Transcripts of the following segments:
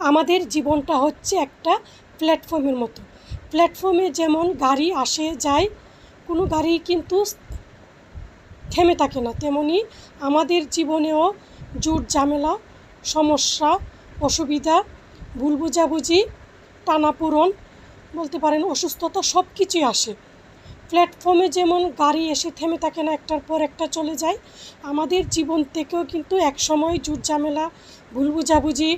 আমাদের জীবনটা হচ্ছে একটা প্ল্যাটফর্মের মতো। প্ল্যাটফর্মে যেমন গাড়ি আসে যায়, কোনো গাড়ি কিন্তু থেমে থাকে না, তেমনি আমাদের জীবনেও জুট ঝামেলা, সমস্যা, অসুবিধা, ভুল বোঝাবুঝি, টানাপোড়েন বলতে পারেন, অসুস্থতা সব কিছুই আসে। প্ল্যাটফর্মে যেমন গাড়ি এসে থেমে থাকে না, একটার পর একটা চলে যায়, আমাদের জীবন থেকেও কিন্তু একসময় জুট ঝামেলা, ভুল বোঝাবুঝি,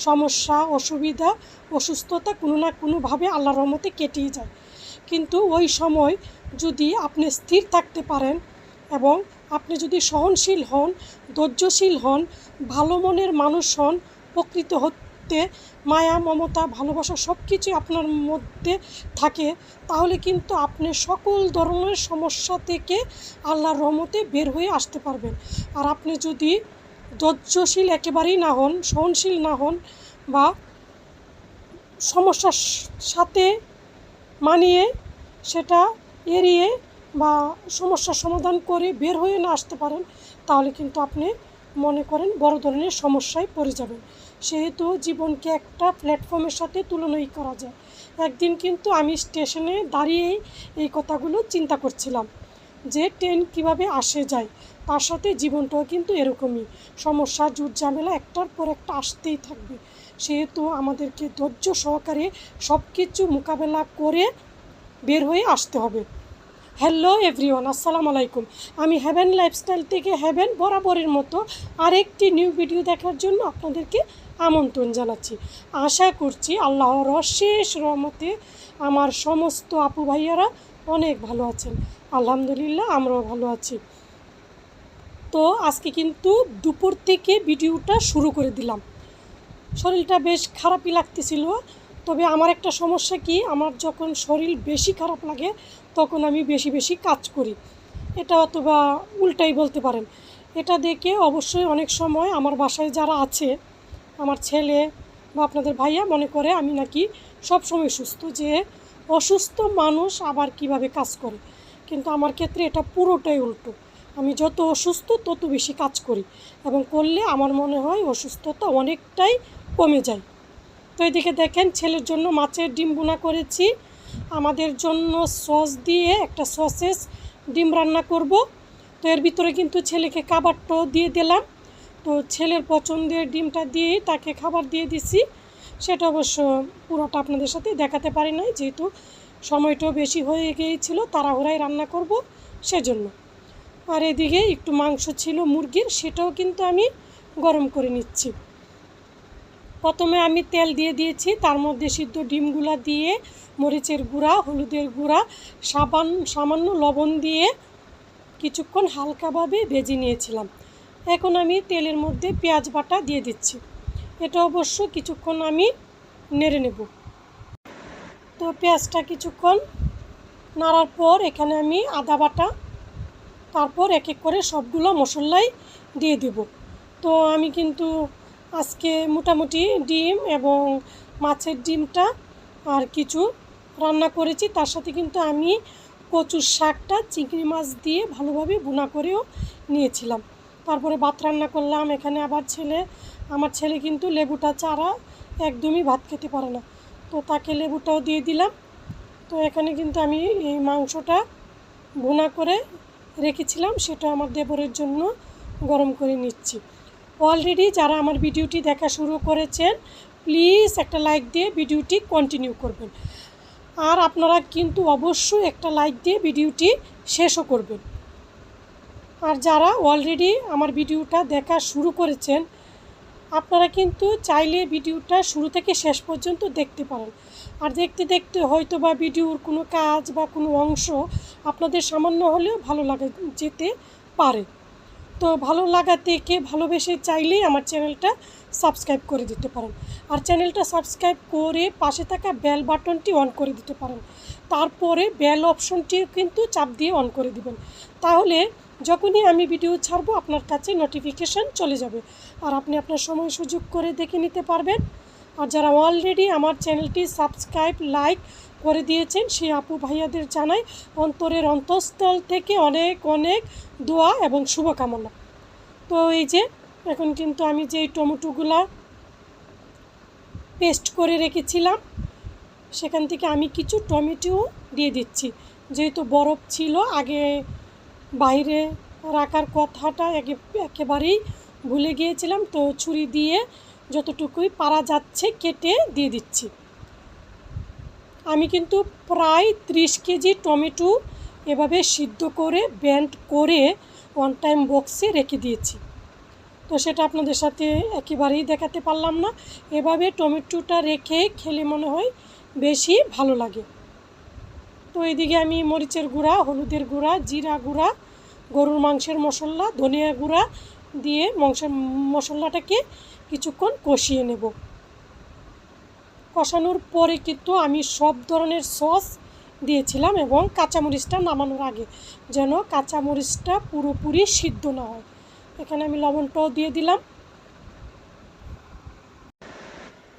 সমস্যা, অসুবিধা, অসুস্থতা কোনো না কোনোভাবে আল্লাহর রহমতে কেটেই যায়। কিন্তু ওই সময় যদি আপনি স্থির থাকতে পারেন এবং আপনি যদি সহনশীল হন, ধৈর্যশীল হন, ভালো মনের মানুষ হন, প্রকৃত হতে মায়া, মমতা, ভালোবাসা সব কিছুই আপনার মধ্যে থাকে, তাহলে কিন্তু আপনি সকল ধরনের সমস্যা থেকে আল্লাহর রহমতে বের হয়ে আসতে পারবেন। আর আপনি যদি ধৈর্যশীল একেবারেই না হন, সহনশীল না হন, বা সমস্যার সাথে মানিয়ে সেটা এড়িয়ে বা সমস্যার সমাধান করে বের হয়ে না আসতে পারেন, তাহলে কিন্তু আপনি মনে করেন বড় ধরনের সমস্যায় পড়ে যাবেন। সেহেতু জীবনকে একটা প্ল্যাটফর্মের সাথে তুলনাই করা যায়। একদিন কিন্তু আমি স্টেশনে দাঁড়িয়েই এই কথাগুলো চিন্তা করছিলাম যে ট্রেন কীভাবে আসে যায়, তার সাথে জীবনটাও কিন্তু এরকমই, সমস্যা, জুট ঝামেলা একটার পর একটা আসতেই থাকবে। সেহেতু আমাদেরকে ধৈর্য সহকারে সব কিছু মোকাবেলা করে বের হয়ে আসতে হবে। হ্যালো এভরিওয়ান, আসসালামু আলাইকুম। আমি হেভেন লাইফস্টাইল থেকে হেভেন বরাবরের মতো আরেকটি নিউ ভিডিও দেখার জন্য আপনাদেরকে আমন্ত্রণ জানাচ্ছি। আশা করছি আল্লাহর অশেষ রহমতে আমার সমস্ত আপু ভাইয়ারা অনেক ভালো আছেন। আলহামদুলিল্লাহ, আমরাও ভালো আছি। তো আজকে কিন্তু দুপুর থেকে ভিডিওটা শুরু করে দিলাম। শরীরটা বেশ খারাপই লাগতেছিল, তবে আমার একটা সমস্যা কি, আমার যখন শরীর বেশি খারাপ লাগে তখন আমি বেশি বেশি কাজ করি। এটা অথবা উল্টাই বলতে পারেন। এটা দেখে অবশ্যই অনেক সময় আমার বাসায় যারা আছে, আমার ছেলে বা আপনাদের ভাইয়া মনে করে আমি নাকি সব সময় সুস্থ, যে অসুস্থ মানুষ আবার কিভাবে কাজ করে। কিন্তু আমার ক্ষেত্রে এটা পুরোটাই উল্টো। আমি যত অসুস্থ তত বেশি কাজ করি, এবং করলে আমার মনে হয় অসুস্থতা অনেকটাই কমে যায়। তো এদিকে দেখেন, ছেলের জন্য মাছের ডিম ভুনা করেছি। আমাদের জন্য সস দিয়ে একটা সসেস ডিম রান্না করব। তো এর ভিতরে কিন্তু ছেলেকে খাবারটাও দিয়ে দিলাম। তো ছেলের পছন্দের ডিমটা দিয়ে তাকে খাবার দিয়ে দিছি। সেটা অবশ্য পুরোটা আপনাদের সাথে দেখাতে পারি নাই, যেহেতু সময়টাও বেশি হয়ে গিয়েছিল, তাড়াহুড়ায় রান্না করব সেজন্য। আর এদিকে একটু মাংস ছিল মুরগির, সেটাও কিন্তু আমি গরম করে নিচ্ছি। প্রথমে আমি তেল দিয়ে দিয়েছি, তার মধ্যে সিদ্ধ ডিমগুলা দিয়ে মরিচের গুঁড়া, হলুদের গুঁড়া, সামান্য লবণ দিয়ে কিছুক্ষণ হালকাভাবে ভেজে নিয়েছিলাম। এখন আমি তেলের মধ্যে পেঁয়াজ বাটা দিয়ে দিচ্ছি। এটা অবশ্য কিছুক্ষণ আমি নেড়ে নেব। তো পেঁয়াজটা কিছুক্ষণ নাড়ার পর এখানে আমি আদা বাটা, তারপর এক এক করে সবগুলো মশলাই দিয়ে দেব। তো আমি কিন্তু আজকে মোটামুটি ডিম এবং মাছের ডিমটা আর কিছু রান্না করেছি, তার সাথে কিন্তু আমি কচুর শাকটা চিংড়ি মাছ দিয়ে ভালোভাবে ভুনা করেও নিয়েছিলাম। তারপরে ভাত রান্না করলাম। এখানে আবার আমার ছেলে কিন্তু লেবুটা ছাড়া একদমই ভাত খেতে পারে না, তো তাকে লেবুটাও দিয়ে দিলাম। তো এখানে কিন্তু আমি এই মাংসটা ভুনা করে রেখেছিলাম, সেটা আমার দেবরের জন্য গরম করে নিচ্ছি। অলরেডি যারা আমার ভিডিওটি দেখা শুরু করেছেন, প্লিজ একটা লাইক দিয়ে ভিডিওটি কন্টিনিউ করবেন। আর আপনারা কিন্তু অবশ্যই একটা লাইক দিয়ে ভিডিওটি শেষও করবেন। আর যারা অলরেডি আমার ভিডিওটা দেখা শুরু করেছেন, আপনারা কিন্তু চাইলে ভিডিওটা শুরু থেকে শেষ পর্যন্ত দেখতে পারেন। আর দেখতে দেখতে হয়তো বা ভিডিওর কোনো কাজ বা কোনো অংশ আপনাদের সামান্য হলেও ভালো লাগা যেতে পারে। তো ভালো লাগা থেকে ভালোবেসে চাইলেই আমার চ্যানেলটা সাবস্ক্রাইব করে দিতে পারেন। আর চ্যানেলটা সাবস্ক্রাইব করে পাশে থাকা বেল বাটনটি অন করে দিতে পারেন। তারপরে বেল অপশনটিও কিন্তু চাপ দিয়ে অন করে দিবেন, তাহলে যখনই আমি ভিডিও ছাড়বো আপনার কাছে নোটিফিকেশান চলে যাবে, আর আপনি আপনার সময় সুযোগ করে দেখে নিতে পারবেন। আর যারা অলরেডি আমার চ্যানেলটি সাবস্ক্রাইব, লাইক করে দিয়েছেন, সেই আপু ভাইয়াদের জানাই অন্তরের অন্তঃস্থল থেকে অনেক অনেক দোয়া এবং শুভকামনা। তো এই যে এখন কিন্তু আমি যে টমেটোগুলা পেস্ট করে রেখেছিলাম, সেখান থেকে আমি কিছু টমেটো দিয়ে দিচ্ছি। যেহেতু বরফ ছিল আগে বাইরে রাখার কথাটা একেবারেই ভুলে গিয়েছিলাম, তো ছুরি দিয়ে যতটুকুই পারা যাচ্ছে কেটে দিয়ে দিচ্ছি। আমি কিন্তু প্রায় 30 কেজি টমেটো এভাবে সিদ্ধ করে ব্লেন্ড করে ওয়ান টাইম বক্সে রেখে দিয়েছি। তো সেটা আপনাদের সাথে একেবারেই দেখাতে পারলাম না। এভাবে টমেটোটা রেখে খেলে মনে হয় বেশি ভালো লাগে। তো এদিকে আমি মরিচের গুঁড়া, হলুদের গুঁড়া, জিরা গুঁড়া, গরুর মাংসের মশলা, ধনিয়া গুঁড়া দিয়ে মশলাটাকে কিছুক্ষণ কষিয়ে নেব। কষানোর পরে কিন্তু আমি সব ধরনের সস দিয়েছিলাম এবং কাঁচামরিচটা নামানোর আগে, যেন কাঁচামরিচটা পুরোপুরি সিদ্ধ না হয়। এখানে আমি লবণটাও দিয়ে দিলাম।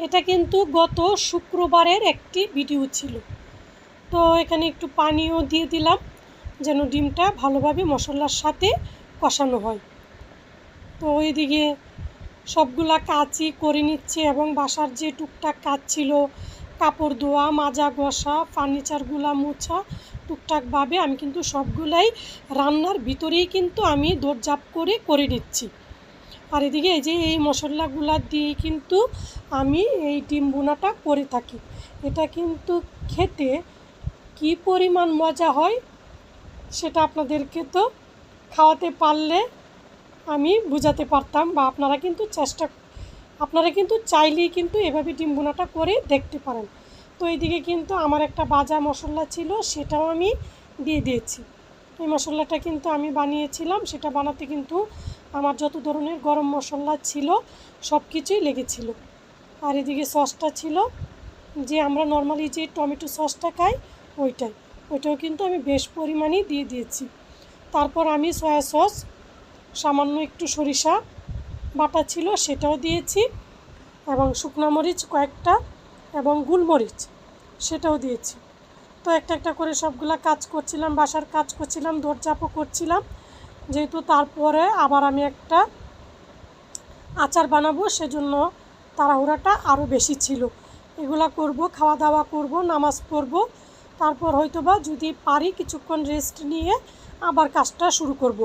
এটা কিন্তু গত শুক্রবারের একটি ভিডিও ছিল। তো এখানে একটু পানিও দিয়ে দিলাম যেন ডিমটা ভালোভাবে মশলার সাথে কষানো হয়। তো ওইদিকে সবগুলা কাজই করে নিচ্ছে এবং বাসার যে টুকটাক কাজ ছিল, কাপড় ধোয়া, মাজা ঘষা, ফার্নিচারগুলা মোছা, টুকটাকভাবে আমি কিন্তু সবগুলাই রান্নার ভিতরেই কিন্তু আমি দৌড়ঝাঁপ করে নিচ্ছি। আর এদিকে এই যে এই মশলাগুলা দিয়ে কিন্তু আমি এই ডিম ভুনাটা করে থাকি। এটা কিন্তু খেতে কী পরিমাণ মজা হয় সেটা আপনাদেরকে তো খাওয়াতে পারলে আমি বুঝাতে পারতাম, বা আপনারা কিন্তু চাইলেই কিন্তু এভাবে ডিম ভুনাটা করে দেখতে পারেন। তো এইদিকে কিন্তু আমার একটা ভাজা মশলা ছিল, সেটাও আমি দিয়ে দিয়েছি। এই মশলাটা কিন্তু আমি বানিয়েছিলাম, সেটা বানাতে কিন্তু আমার যত ধরনের গরম মশলা ছিল সব কিছুই লেগেছিল। আর এদিকে সসটা ছিল যে আমরা নর্মালি যে টমেটো সসটা খাই ওইটাও কিন্তু আমি বেশ পরিমাণেই দিয়ে দিয়েছি। তারপর আমি সয়া সস, সামান্য একটু সরিষা বাটা ছিল সেটাও দিয়েছি, এবং শুকনো মরিচ কয়েকটা এবং গোলমরিচ সেটাও দিয়েছি। তো একটা করে সবগুলা কাজ করছিলাম, বাসার কাজ করছিলাম, দৌড়ঝাঁপও করছিলাম। যেহেতু তারপরে আবার আমি একটা আচার বানাবো, সেজন্য তাড়াহুড়াটা আরও বেশি ছিল। এগুলা করব, খাওয়া দাওয়া করব, নামাজ পড়ব, তারপর হয়তোবা যদি পারি কিছুক্ষণ রেস্ট নিয়ে আবার কাজটা শুরু করব।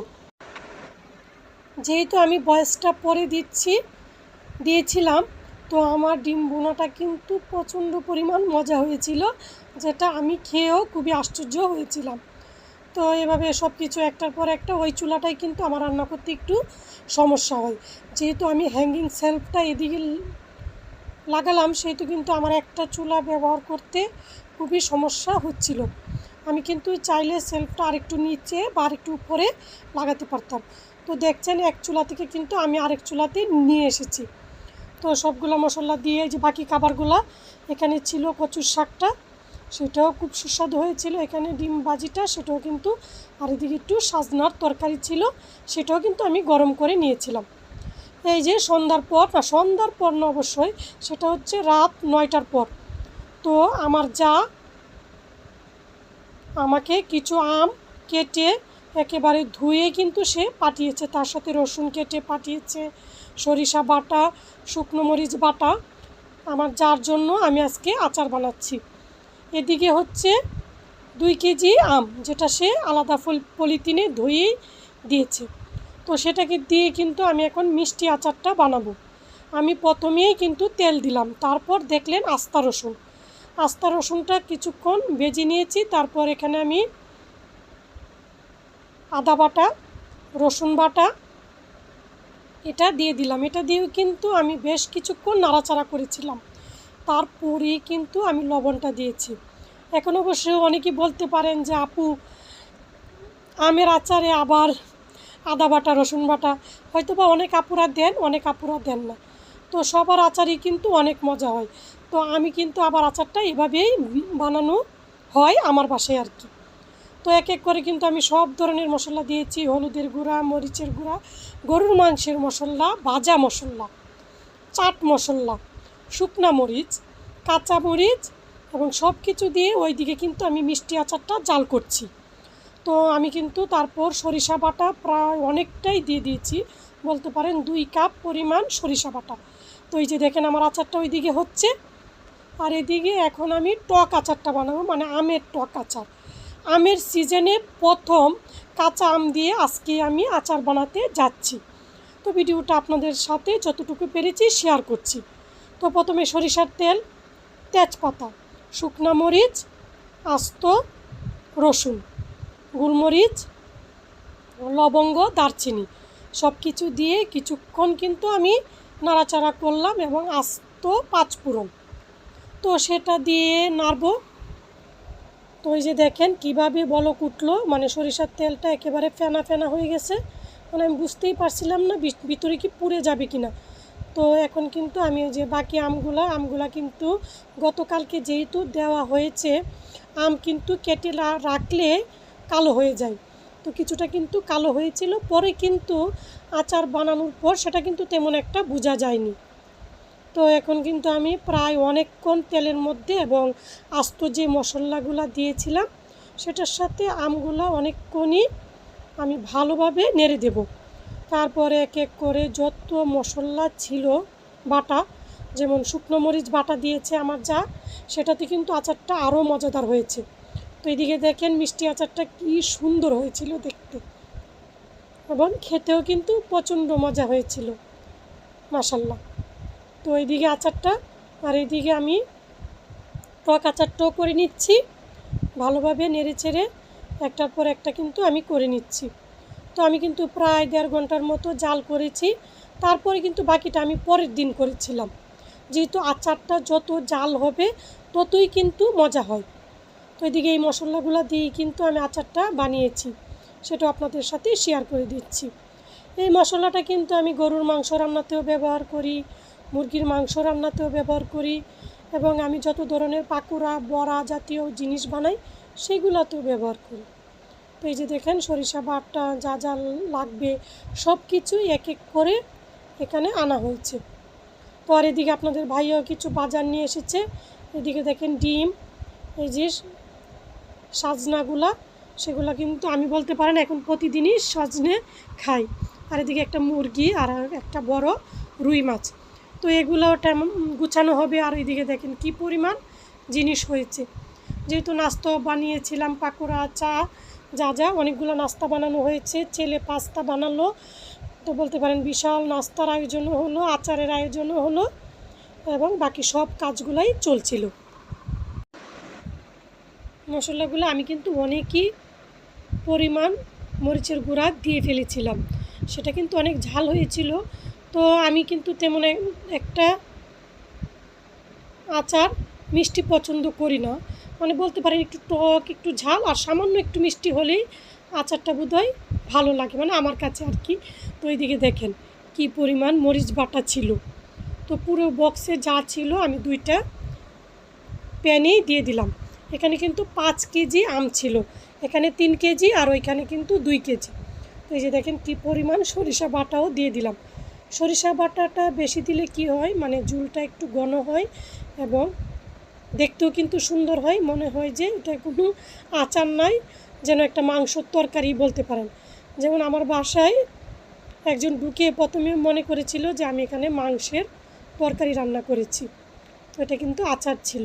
যেহেতু আমি বয়সটা পরে দিয়েছিলাম, তো আমার ডিম ভুনাটা কিন্তু প্রচণ্ড পরিমাণ মজা হয়েছিল, যেটা আমি খেয়েও খুবই আশ্চর্য হয়েছিলাম। তো এভাবে সব কিছু একটার পর একটা, ওই চুলাটাই কিন্তু আমার রান্না করতে একটু সমস্যা হয়। যেহেতু আমি হ্যাঙ্গিং সেলফটা এদিকে লাগালাম, সেহেতু কিন্তু আমার একটা চুলা ব্যবহার করতে খুবই সমস্যা হচ্ছিল। আমি কিন্তু চাইলে সেলফটা আরেকটু নিচে বা আরেকটু উপরে লাগাতে পারতাম। তো দেখছেন এক চুলা থেকে কিন্তু আমি আরেক চুলাতে নিয়ে এসেছি। তো সবগুলো মশলা দিয়ে যে বাকি খাবারগুলো, এখানে ছিল কচুর শাকটা, সেটাও খুব সুস্বাদু হয়েছিল। এখানে ডিম ভাজিটা, সেটাও কিন্তু, আর এদিকে একটু সাজনার তরকারি ছিল, সেটাও কিন্তু আমি গরম করে নিয়েছিলাম। এই যে সন্ধ্যার পর না অবশ্যই, সেটা হচ্ছে রাত 9টার পর। তো আমার যা আমাকে কিছু আম কেটে একেবারে ধুয়ে কিন্তু সে পাঠিয়েছে, তার সাথে রসুন কেটে পাঠিয়েছে, সরিষা বাটা, শুকনো মরিচ বাটা, আমার যার জন্য আমি আজকে আচার বানাচ্ছি। এদিকে হচ্ছে 2 কেজি আম, যেটা সে আলাদা পলিথিনে ধুয়েই দিয়েছে। তো সেটাকে দিয়ে কিন্তু আমি এখন মিষ্টি আচারটা বানাবো। আমি প্রথমেই কিন্তু তেল দিলাম, তারপর দেখলেন আস্তা রসুনটা কিছুক্ষণ ভেজে নিয়েছি। তারপর এখানে আমি আদা বাটা, রসুন বাটা এটা দিয়ে দিলাম। এটা দিয়েও কিন্তু আমি বেশ কিছুক্ষণ নাড়াচাড়া করেছিলাম। তারপরেই কিন্তু আমি লবণটা দিয়েছি। এখন অবশ্য অনেকেই বলতে পারেন যে আপু, আমের আচারে আবার আদা বাটা, রসুন বাটা, হয়তো বা অনেক আপুরা দেন, অনেক আপুরা দেন না। তো সবার আচারই কিন্তু অনেক মজা হয়। তো আমি কিন্তু আবার আচারটা এভাবেই বানানো হয় আমার বাসায় আর কি। তো এক করে কিন্তু আমি সব ধরনের মশলা দিয়েছি, হলুদের গুঁড়া, মরিচের গুঁড়া, গরুর মাংসের মশলা, ভাজা মশলা, চাট মশলা, শুকনা মরিচ, কাঁচা মরিচ এবং সব কিছু দিয়ে ওইদিকে কিন্তু আমি মিষ্টি আচারটা জাল করছি। তো আমি কিন্তু তারপর সরিষা বাটা প্রায় অনেকটাই দিয়ে দিয়েছি, বলতে পারেন 2 কাপ পরিমাণ সরিষা বাটা। তো এই যে দেখেন আমার আচারটা ওইদিকে হচ্ছে। আর এদিকে এখন আমি টক আচারটা বানাবো, মানে আমের টক আচার। আমের সিজনে প্রথম কাঁচা আম দিয়ে আজকে আমি আচার বানাতে যাচ্ছি। তো ভিডিওটা আপনাদের সাথে যতটুকু পেরেছি শেয়ার করছি। তো প্রথমে সরিষার তেল, তেজপাতা, শুকনা মরিচ, আস্ত রসুন, গোলমরিচ, লবঙ্গ, দারচিনি সব কিছু দিয়ে কিছুক্ষণ কিন্তু আমি নাড়াচাড়া করলাম, এবং আস্ত পাঁচফোড়ন তো সেটা দিয়ে নাড়ব। তো এই যে দেখেন কীভাবে বলক উঠলো, মানে সরিষার তেলটা একেবারে ফেনা ফেনা হয়ে গেছে, মানে আমি বুঝতেই পারছিলাম না ভিতরে কি পুড়ে যাবে কি না। তো এখন কিন্তু আমি যে বাকি আমগুলা কিন্তু গতকালকে যেহেতু দেওয়া হয়েছে, আম কিন্তু কেটে রাখলে কালো হয়ে যায়, তো কিছুটা কিন্তু কালো হয়েছিল, পরে কিন্তু আচার বানানোর পর সেটা কিন্তু তেমন একটা বোঝা যায়নি। তো এখন কিন্তু আমি প্রায় অনেকক্ষণ তেলের মধ্যে এবং আস্ত যে মশলাগুলো দিয়েছিলাম সেটার সাথে আমগুলা অনেকক্ষণই আমি ভালোভাবে নেড়ে দেব। তারপরে এক এক করে যত মশলা ছিল বাটা, যেমন শুকনো মরিচ বাটা দিয়েছে আমার যা, সেটাতে কিন্তু আচারটা আরও মজাদার হয়েছে। তো এদিকে দেখেন মিষ্টি আচারটা কি সুন্দর হয়েছিল দেখতে, এবং খেতেও কিন্তু প্রচণ্ড মজা হয়েছিল, মাশাল্লাহ। তো এইদিকে আচারটা, আর এইদিকে আমি টক আচারটাও করে নিচ্ছি, ভালোভাবে নেড়ে চেড়ে একটার পর একটা কিন্তু আমি করে নিচ্ছি। তো আমি কিন্তু প্রায় 1.5 ঘন্টার মতো জাল করেছি, তারপরে কিন্তু বাকিটা আমি পরের দিন করেছিলাম, যেহেতু আচারটা যত জাল হবে ততই কিন্তু মজা হয়। তো এদিকে এই মশলাগুলো দিয়েই কিন্তু আমি আচারটা বানিয়েছি, সেটাও আপনাদের সাথে শেয়ার করে দিচ্ছি। এই মশলাটা কিন্তু আমি গরুর মাংস রান্নাতেও ব্যবহার করি, মুরগির মাংস রান্নাতেও ব্যবহার করি, এবং আমি যত ধরনের পাকোড়া বড়া জাতীয় জিনিস বানাই সেগুলোতেও ব্যবহার করি। তো এই যে দেখেন সরিষা বাটা যা যা লাগবে সব কিছুই এক এক করে এখানে আনা হয়েছে। তো আর এদিকে আপনাদের ভাইও কিছু বাজার নিয়ে এসেছে। এদিকে দেখেন ডিম, এই যে সাজনাগুলা, সেগুলো কিন্তু আমি বলতে পারেন এখন প্রতিদিনই সজনে খাই। আর এদিকে একটা মুরগি আর একটা বড় রুই মাছ, তো এগুলোও তেমন গুছানো হবে। আর এদিকে দেখেন কি পরিমাণ জিনিস হয়েছে, যেহেতু নাস্তা বানিয়েছিলাম পাকোড়া চা যা যা অনেকগুলো নাস্তা বানানো হয়েছে, ছেলে পাস্তা বানালো, তো বলতে পারেন বিশাল নাস্তার আয়োজনও হলো, আচারের আয়োজনও হলো, এবং বাকি সব কাজগুলাই চলছিল। মশলাগুলো আমি কিন্তু অনেকই পরিমাণ মরিচের গুঁড়া দিয়ে ফেলেছিলাম, সেটা কিন্তু অনেক ঝাল হয়েছিল। তো আমি কিন্তু তেমন একটা আচার মিষ্টি পছন্দ করি না, মানে বলতে পারেন একটু টক একটু ঝাল আর সামান্য একটু মিষ্টি হলেই আচারটা বোধহয় ভালো লাগে, মানে আমার কাছে আর কি। তো এইদিকে দেখেন কি পরিমাণ মরিচ বাটা ছিল, তো পুরো বক্সে যা ছিল আমি 2টা প্যানেই দিয়ে দিলাম। এখানে কিন্তু 5 কেজি আম ছিল, এখানে 3 কেজি আর ওইখানে কিন্তু 2 কেজি। তো এই যে দেখেন কি পরিমাণ সরিষা বাটাও দিয়ে দিলাম। সরিষা বাটাটা বেশি দিলে কি হয়, মানে ঝোলটা একটু ঘন হয় এবং দেখতেও কিন্তু সুন্দর হয়, মনে হয় যে এটা কোনো আচার নয়, যেন একটা মাংসর তরকারি বলতে পারেন। যেমন আমার বাসায় একজন ঢুকে প্রথমে মনে করেছিল যে আমি এখানে মাংসের তরকারি রান্না করেছি, তো এটা কিন্তু আচার ছিল।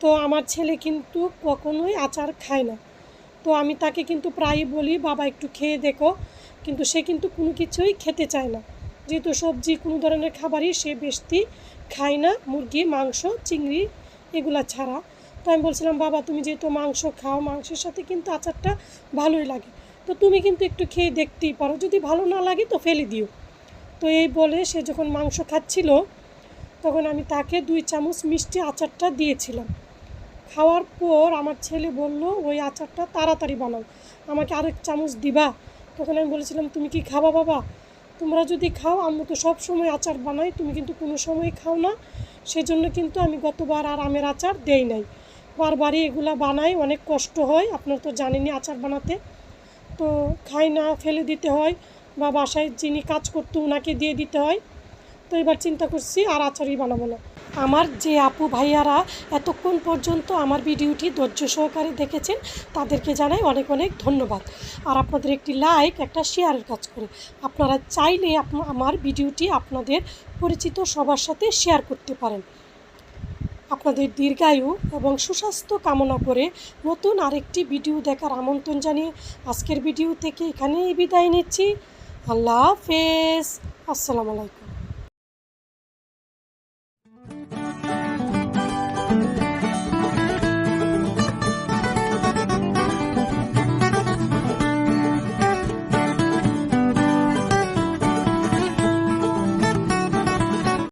তো আমার ছেলে কিন্তু কখনোই আচার খায় না, তো আমি তাকে কিন্তু প্রায়ই বলি বাবা একটু খেয়ে দেখো, কিন্তু সে কিন্তু কোনো কিছুই খেতে চায় না, যেহেতু সবজি কোনো ধরনের খাবারই সে বেশি খায় না, মুরগি মাংস চিংড়ি এগুলা ছাড়া। তো আমি বলছিলাম বাবা তুমি যেহেতু মাংস খাও, মাংসের সাথে কিন্তু আচারটা ভালোই লাগে, তো তুমি কিন্তু একটু খেয়ে দেখতেই পারো, যদি ভালো না লাগে তো ফেলে দিও। তো এই বলে সে যখন মাংস খাচ্ছিল তখন আমি তাকে 2 চামচ মিষ্টি আচারটা দিয়েছিলাম। খাওয়ার পর আমার ছেলে বলল ওই আচারটা তাড়াতাড়ি বানাও, আমাকে আরেক চামচ দিবা। তখন আমি বলেছিলাম তুমি কি খাবা বাবা, তোমরা যদি খাও আমি তো সব সময় আচার বানাই, তুমি কিন্তু কোনো সময় খাও না, সেজন্য কিন্তু আমি গতবার আর আমের আচার দেই নাই, বারবারই এগুলা বানাই, অনেক কষ্ট হয়, আপনারা তো জানেনই আচার বানাতে, তো খাই না ফেলে দিতে হয়, বা বাসায় যিনি কাজ করতো ওনাকে দিয়ে দিতে হয়। তো এবার চিন্তা করছি আর আচারই বানাবো না। আমার যে আপু ভাইয়ারা এতক্ষণ পর্যন্ত আমার ভিডিওটি ধৈর্য সহকারে দেখেছেন তাদেরকে জানাই অনেক অনেক ধন্যবাদ। আর আপনাদের একটি লাইক একটা শেয়ারের কাজ করে আপনারা চাইলে আমার ভিডিওটি আপনাদের পরিচিত সবার সাথে শেয়ার করতে পারেন। আপনাদের দীর্ঘায়ু এবং সুস্বাস্থ্য কামনা করে নতুন আরেকটি ভিডিও দেখার আমন্ত্রণ জানিয়ে আজকের ভিডিও থেকে এখানেই বিদায় নিচ্ছি। আল্লাহ হাফেজ। আসসালামু আলাইকুম।